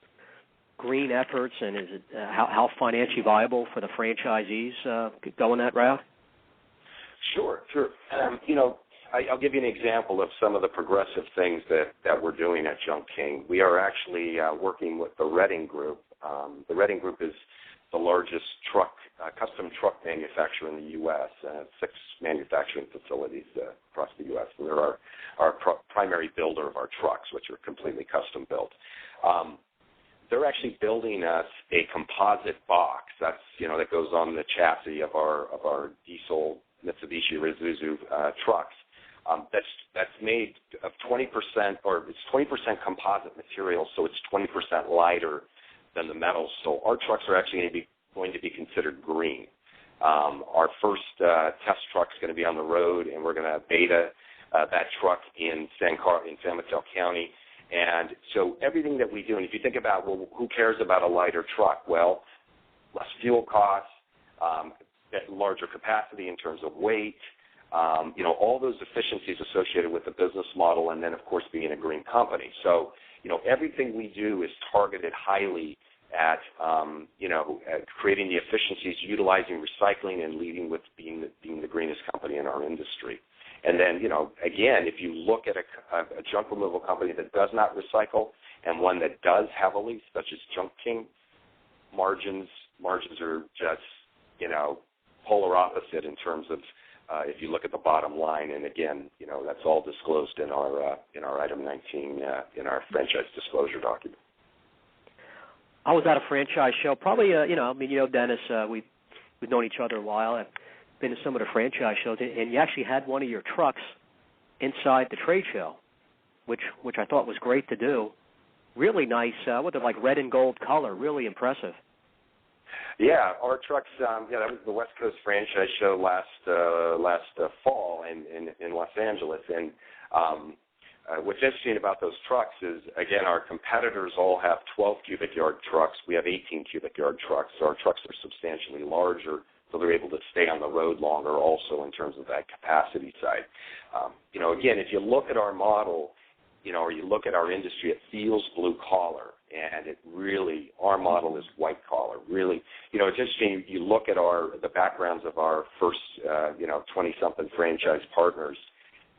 green efforts, and is it how financially viable for the franchisees going that route? Sure. I'll give you an example of some of the progressive things that we're doing at Junk King. We are actually working with the Redding Group. The Redding Group is the largest custom truck manufacturer in the U.S., 6 manufacturing facilities across the U.S. And they're our primary builder of our trucks, which are completely custom built. They're actually building us a composite box that goes on the chassis of our diesel Mitsubishi Isuzu trucks. That's made of 20%, or it's 20% composite material, so it's 20% lighter than the metals. So our trucks are actually going to be considered green. Our first test truck is going to be on the road, and we're going to beta that truck in San Mateo County. And so everything that we do, and if you think about, well, who cares about a lighter truck? Well, less fuel costs, larger capacity in terms of weight, all those efficiencies associated with the business model, and then, of course, being a green company. So, everything we do is targeted highly at, at creating the efficiencies, utilizing recycling, and leading with being the greenest company in our industry. And then, again, if you look at a junk removal company that does not recycle and one that does heavily, such as Junk King, margins are just, polar opposite in terms of if you look at the bottom line. And again, that's all disclosed in our item 19 in our franchise disclosure document. I was at a franchise show, probably, Dennis, we've known each other a while. I've been to some of the franchise shows, and you actually had one of your trucks inside the trade show, which I thought was great to do. Really nice, with the red and gold color, really impressive. Yeah, our trucks. That was the West Coast Franchise Show last fall in Los Angeles. And what's interesting about those trucks is, again, our competitors all have 12 cubic yard trucks. We have 18 cubic yard trucks. So our trucks are substantially larger, so they're able to stay on the road longer. Also, in terms of that capacity side, again, if you look at our model, or you look at our industry, it feels blue collar. And our model is white collar. Really, it's interesting. You look at the backgrounds of our first, 20-something franchise partners,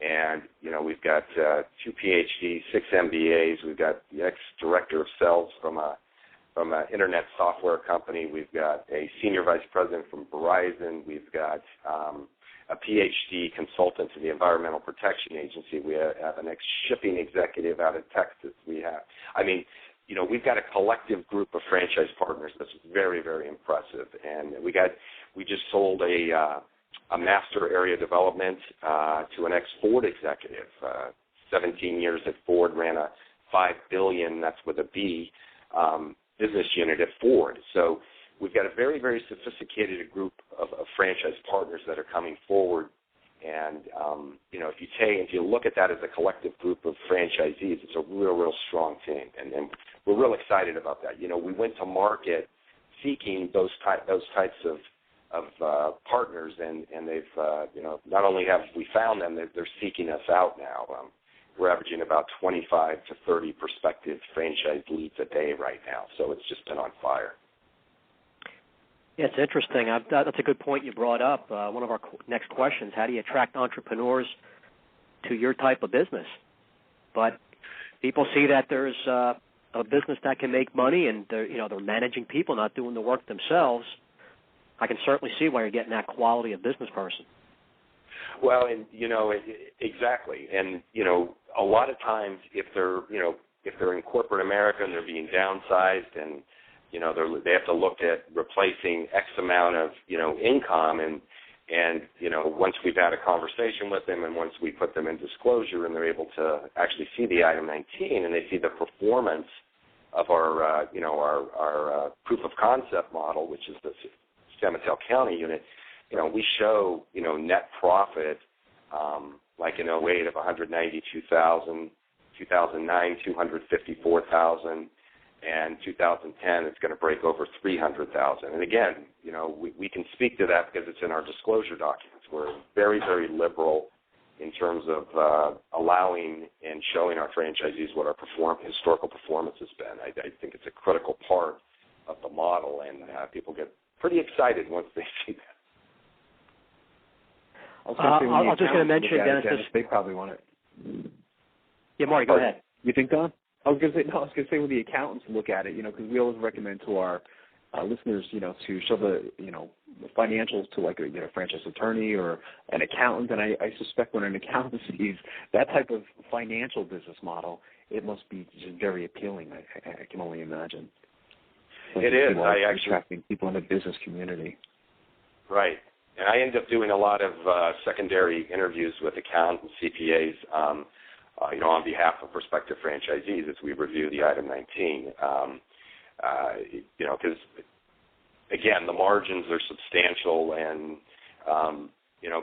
and we've got 2 PhDs, 6 MBAs. We've got the ex-director of sales from an internet software company. We've got a senior vice president from Verizon. We've got a PhD consultant to the Environmental Protection Agency. We have an ex-shipping executive out of Texas. We've got a collective group of franchise partners that's very, very impressive. And we just sold a master area development to an ex-Ford executive. 17 years at Ford, ran a $5 billion, that's with a B, business unit at Ford. So we've got a very, very sophisticated group of franchise partners that are coming forward. And, if you look at that as a collective group of franchisees, it's a real, real strong team. And we're real excited about that. We went to market seeking those types of partners, and they've, not only have we found them, they're seeking us out now. We're averaging about 25 to 30 prospective franchise leads a day right now. So it's just been on fire. Yeah, it's interesting. That's a good point you brought up. One of our next questions: how do you attract entrepreneurs to your type of business? But people see that there's a business that can make money, and they're managing people, not doing the work themselves. I can certainly see why you're getting that quality of business person. Well, and exactly, and a lot of times if they're in corporate America and they're being downsized, and they have to look at replacing X amount of income, and once we've had a conversation with them, and once we put them in disclosure, and they're able to actually see the item 19, and they see the performance of our proof of concept model, which is the San Mateo County unit. We show, net profit, like in 2008 of $192,000, 2009 $254,000, and 2010 it's going to break over $300,000. And again, we can speak to that because it's in our disclosure documents. We're very, very liberal in terms of allowing and showing our franchisees what our historical performance has been. I think it's a critical part of the model, and people get pretty excited once they see that. I was just going to mention, Dennis, they probably want it. Yeah, Marty, go ahead. You think, Don? I was going to say when the accountants look at it, because we always recommend to our listeners, to show the financials to like a franchise attorney or an accountant. And I suspect when an accountant sees that type of financial business model, it must be just very appealing. I can only imagine. It is. Attracting people in the business community. Right. And I end up doing a lot of secondary interviews with accountants, CPAs, on behalf of prospective franchisees as we review the item 19. Because, again, the margins are substantial, and,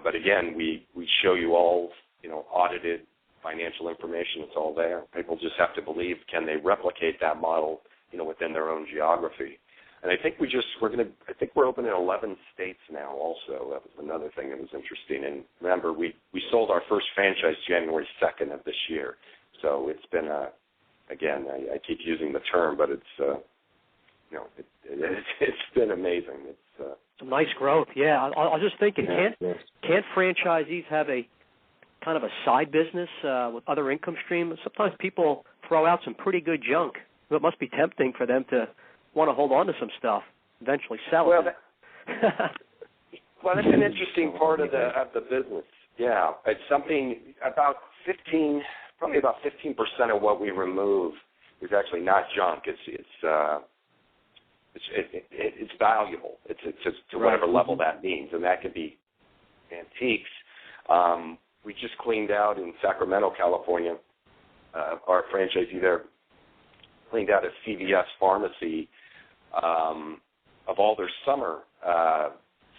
but again, we show you all, audited financial information. It's all there. People just have to believe, can they replicate that model, within their own geography. And I think we're open in 11 states now also. That was another thing that was interesting. And remember, we sold our first franchise January 2nd of this year. So it's been again, I keep using the term, but it's, it's been amazing. It's some nice growth. Yeah, I was just thinking, can't franchisees have a kind of a side business with other income streams? Sometimes people throw out some pretty good junk. It must be tempting for them to want to hold on to some stuff, eventually sell it. Well, that's an interesting part of the business. Yeah, it's something about 15% of what we remove is actually not junk. It's valuable. It's to whatever level that means, and that could be antiques. We just cleaned out in Sacramento, California. Our franchisee there cleaned out a CVS pharmacy of all their summer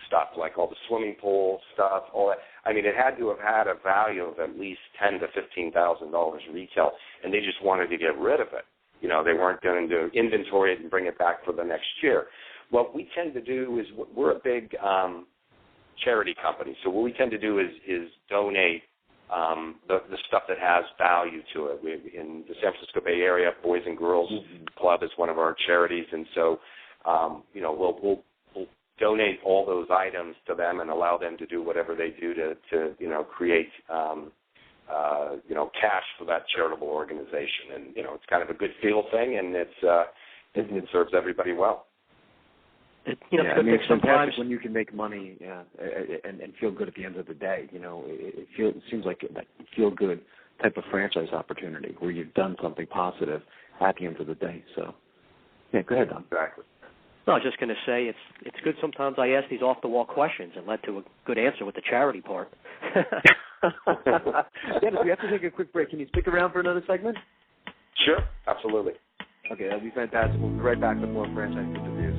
stuff, like all the swimming pool stuff, all that. I mean, it had to have had a value of at least $10,000 to $15,000 retail, and they just wanted to get rid of it. They weren't going to inventory it and bring it back for the next year. What we tend to do is, we're a big charity company, so what we tend to do is donate the stuff that has value to it. In the San Francisco Bay Area, Boys and Girls Club is one of our charities, and so we'll donate all those items to them and allow them to do whatever they do to create cash for that charitable organization. And it's kind of a good feel thing, and it serves everybody well. It's fantastic when you can make money and feel good at the end of the day. It seems like that feel good type of franchise opportunity where you've done something positive at the end of the day. So, yeah, go ahead, Don. Exactly. No, I was just going to say it's good sometimes I ask these off-the-wall questions and led to a good answer with the charity part. Dennis, we have to take a quick break. Can you stick around for another segment? Sure, absolutely. Okay, that'll be fantastic. We'll be right back with more franchise interviews.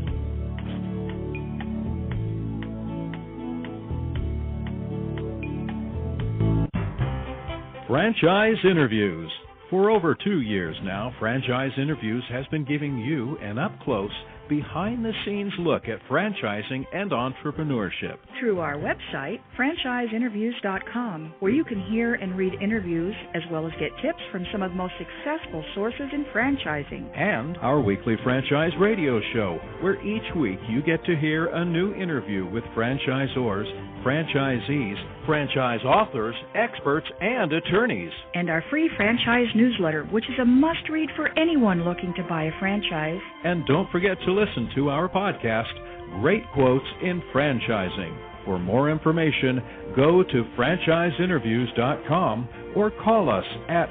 Franchise Interviews. For over 2 years now, Franchise Interviews has been giving you an up-close, behind-the-scenes look at franchising and entrepreneurship. Through our website, franchiseinterviews.com, where you can hear and read interviews as well as get tips from some of the most successful sources in franchising. And our weekly franchise radio show, where each week you get to hear a new interview with franchisors, franchisees, franchise authors, experts, and attorneys. And our free franchise newsletter, which is a must-read for anyone looking to buy a franchise. And don't forget to listen to our podcast, Great Quotes in Franchising. For more information, go to franchiseinterviews.com or call us at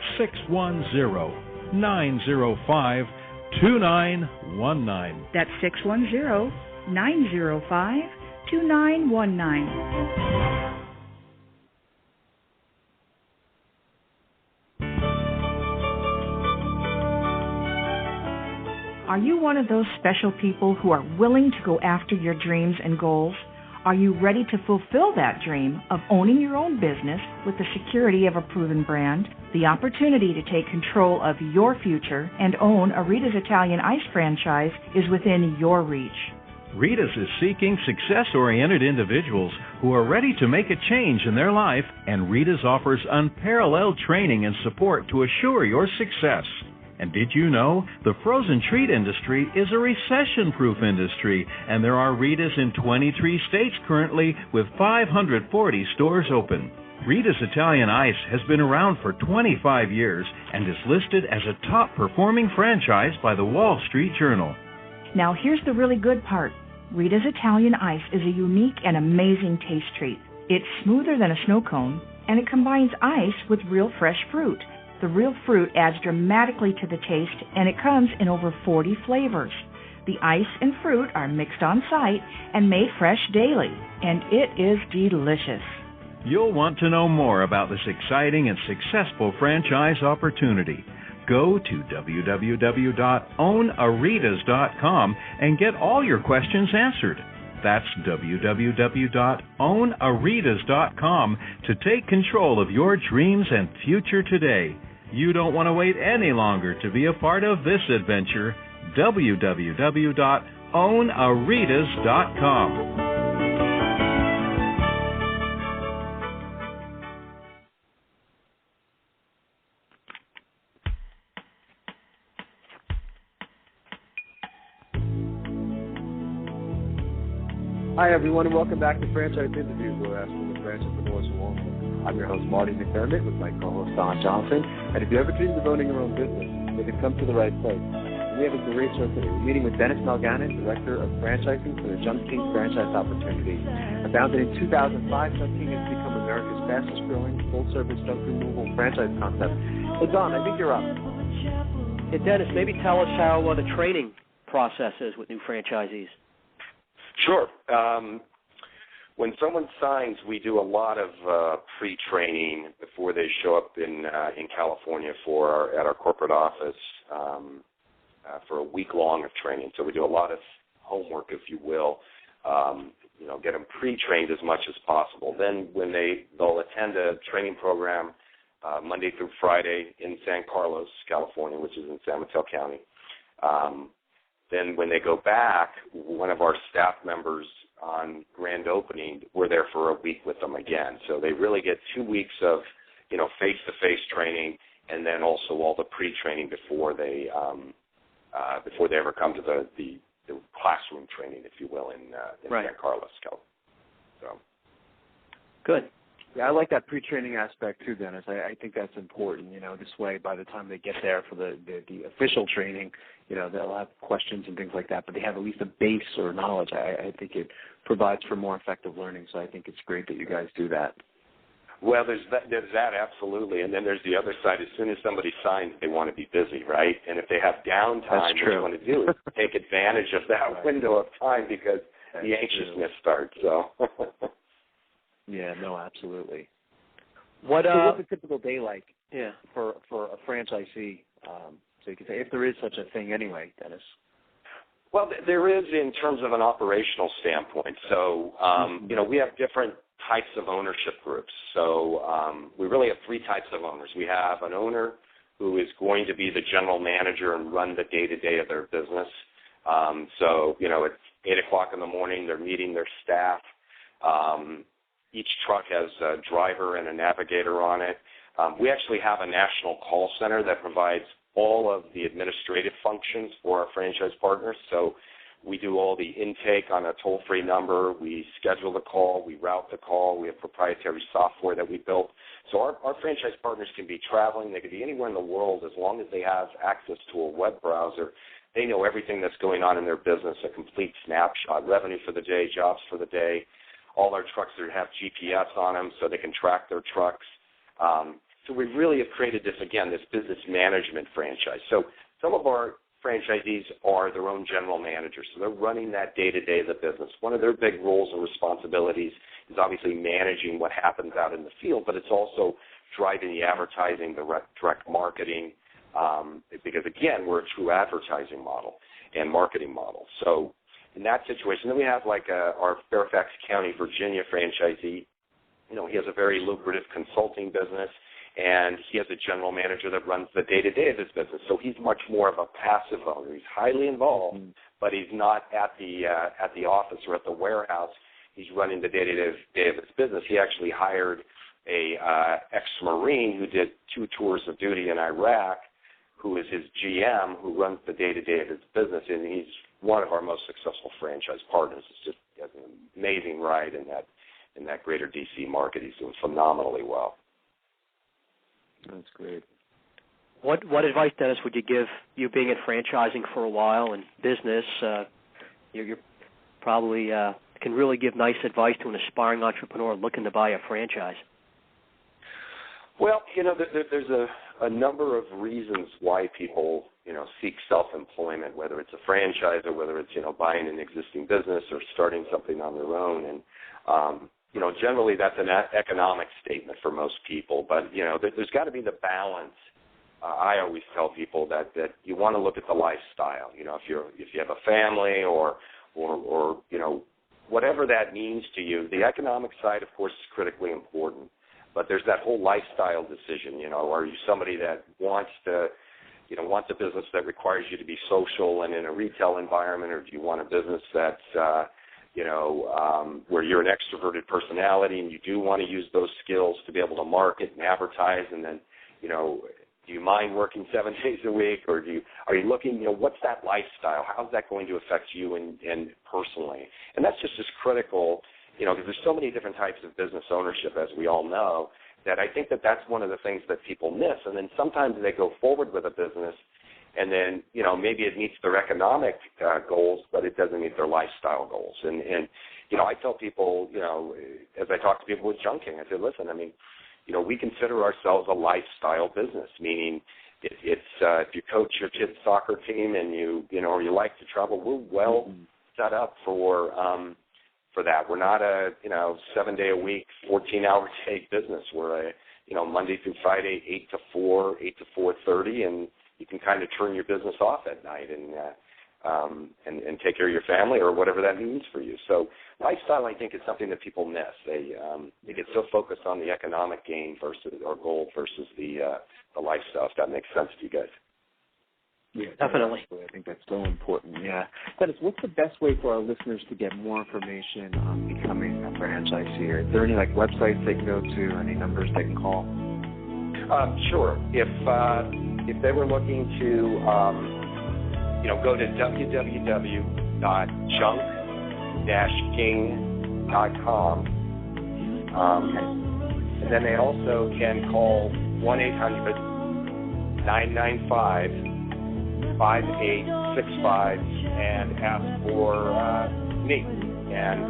610-905-2919. That's 610-905-2919. Are you one of those special people who are willing to go after your dreams and goals? Are you ready to fulfill that dream of owning your own business with the security of a proven brand? The opportunity to take control of your future and own a Rita's Italian Ice franchise is within your reach. Rita's is seeking success-oriented individuals who are ready to make a change in their life, and Rita's offers unparalleled training and support to assure your success. And did you know the frozen treat industry is a recession-proof industry, and there are Rita's in 23 states currently with 540 stores open. Rita's Italian Ice has been around for 25 years and is listed as a top-performing franchise by the Wall Street Journal. Now here's the really good part. Rita's Italian Ice is a unique and amazing taste treat. It's smoother than a snow cone, and it combines ice with real fresh fruit. The real fruit adds dramatically to the taste, and it comes in over 40 flavors. The ice and fruit are mixed on site and made fresh daily, and it is delicious. You'll want to know more about this exciting and successful franchise opportunity. Go to www.ownaritas.com and get all your questions answered. That's www.ownaritas.com to take control of your dreams and future today. You don't want to wait any longer to be a part of this adventure. www.ownaritas.com. Hi, everyone, and welcome back to Franchise Interviews. We're asking the entrepreneurs who want one. I'm your host, Marty McDermott, with my co-host, Don Johnson. And if you ever dreamed of owning your own business, then you've come to the right place. And we have a great show today. We're meeting with Dennis Mulgannon, Director of Franchising for the Junk King Franchise Opportunity. Founded in 2005, Junk King has become America's fastest-growing full-service junk removal franchise concept. So, Don, I think you're up. Hey, Dennis, maybe tell us how the training process is with new franchisees. Sure. When someone signs, we do a lot of pre-training before they show up in California at our corporate office for a week long of training. So we do a lot of homework, if you will. Get them pre-trained as much as possible. Then when they'll attend a training program Monday through Friday in San Carlos, California, which is in San Mateo County. Then when they go back, one of our staff members on grand opening, we're there for a week with them again. So they really get 2 weeks of, face-to-face training, and then also all the pre-training before they ever come to the classroom training, if you will, in right. San Carlos. So good. Yeah, I like that pre-training aspect too, Dennis. I think that's important. This way, by the time they get there for the official training, they'll have questions and things like that, but they have at least a base or knowledge. I think it provides for more effective learning, so I think it's great that you guys do that. Well, there's that absolutely, and then there's the other side. As soon as somebody signs, they want to be busy, right? And if they have downtime, what they want to do is take advantage of that window of time because the anxiousness starts. So. Yeah, no, absolutely. So what's a typical day like for a franchisee? So you can say, if there is such a thing anyway, Dennis. Well, there is in terms of an operational standpoint. So, we have different types of ownership groups. So we really have three types of owners. We have an owner who is going to be the general manager and run the day-to-day of their business. So, it's 8 o'clock in the morning. They're meeting their staff. Each truck has a driver and a navigator on it. We actually have a national call center that provides all of the administrative functions for our franchise partners. So we do all the intake on a toll-free number. We schedule the call. We route the call. We have proprietary software that we built. So our franchise partners can be traveling. They could be anywhere in the world as long as they have access to a web browser. They know everything that's going on in their business, a complete snapshot, revenue for the day, jobs for the day. All our trucks have GPS on them so they can track their trucks. So we really have created this business management franchise. So some of our franchisees are their own general managers. So they're running that day-to-day of the business. One of their big roles and responsibilities is obviously managing what happens out in the field, but it's also driving the advertising, the direct marketing, because, again, we're a true advertising model and marketing model. So in that situation, then we have our Fairfax County, Virginia franchisee. He has a very lucrative consulting business, and he has a general manager that runs the day-to-day of his business. So he's much more of a passive owner. He's highly involved, but he's not at the office or at the warehouse. He's running the day-to-day of his business. He actually hired a ex-Marine who did 2 tours of duty in Iraq, who is his GM, who runs the day-to-day of his business, and he's one of our most successful franchise partners. It's just has an amazing ride in that greater D.C. market. He's doing phenomenally well. That's great. What advice, Dennis, would you give, you being in franchising for a while and business? You're probably can really give nice advice to an aspiring entrepreneur looking to buy a franchise. Well, there's a number of reasons why people, seek self-employment, whether it's a franchise or whether it's, buying an existing business or starting something on their own. And, generally that's an economic statement for most people. But, there's got to be the balance. I always tell people that you want to look at the lifestyle. If you have a family or whatever that means to you, the economic side, of course, is critically important. But there's that whole lifestyle decision. Are you somebody that wants a business that requires you to be social and in a retail environment, or do you want a business that's, where you're an extroverted personality and you do want to use those skills to be able to market and advertise, and then, do you mind working 7 days a week, or are you looking, what's that lifestyle? How's that going to affect you and personally? And that's just as critical, because there's so many different types of business ownership, as we all know, that I think that's one of the things that people miss. And then sometimes they go forward with a business, and then, maybe it meets their economic goals, but it doesn't meet their lifestyle goals. And I tell people, as I talk to people with junking, I say, listen, we consider ourselves a lifestyle business, meaning if you coach your kids' soccer team and or you like to travel, we're well set up for that. We're not a 7-day-a-week, 14-hour-day business. We're a Monday through Friday, 8 to 4, 8 to 4:30, and you can kind of turn your business off at night and take care of your family or whatever that means for you. So lifestyle, I think, is something that people miss. They get so focused on the economic gain versus or goal versus the lifestyle. If that makes sense to you guys. Yeah, definitely. I think that's so important. Yeah. Dennis, what's the best way for our listeners to get more information on becoming a franchiseer? Is there any websites they can go to? Any numbers they can call? Sure. If they were looking to, go to www.junk-king.com, and then they also can call 1-800-995-5865 and ask for me. And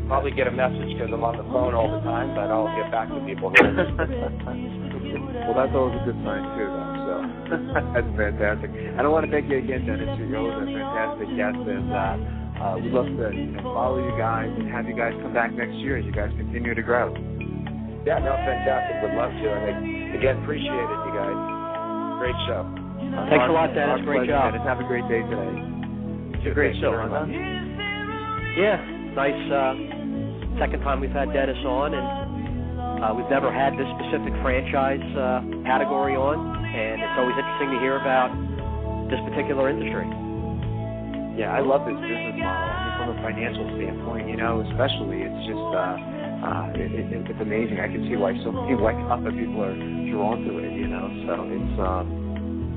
probably get a message because I'm on the phone all the time, but I'll get back to people here. Well, that's always a good sign, too, though. So that's fantastic. And I want to thank you again, Dennis. You're always a fantastic guest, and we'd love to follow you guys and have you guys come back next year as you guys continue to grow. Yeah, no, fantastic. Would love to. And again, appreciate it, you guys. Great show. Thanks a lot, Dennis. Great job. Dennis. Have a great day today. It's a great show, huh? Yeah, nice. Second time we've had Dennis on, and we've never had this specific franchise category on, and it's always interesting to hear about this particular industry. Yeah, I love this business model. I mean, from a financial standpoint, especially, it's just it's amazing. I can see why so many white collar people are drawn to it. So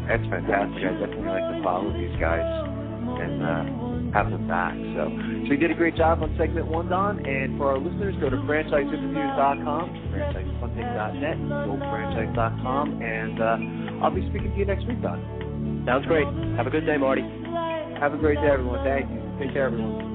it's fantastic. I definitely like to follow these guys and have them back. So you did a great job on segment 1, Don. And for our listeners, go to franchiseinterviews.com, franchisefunding.net, gofranchise.com, and I'll be speaking to you next week, Don. Sounds great. Have a good day, Marty. Have a great day, everyone. Thank you. Take care, everyone.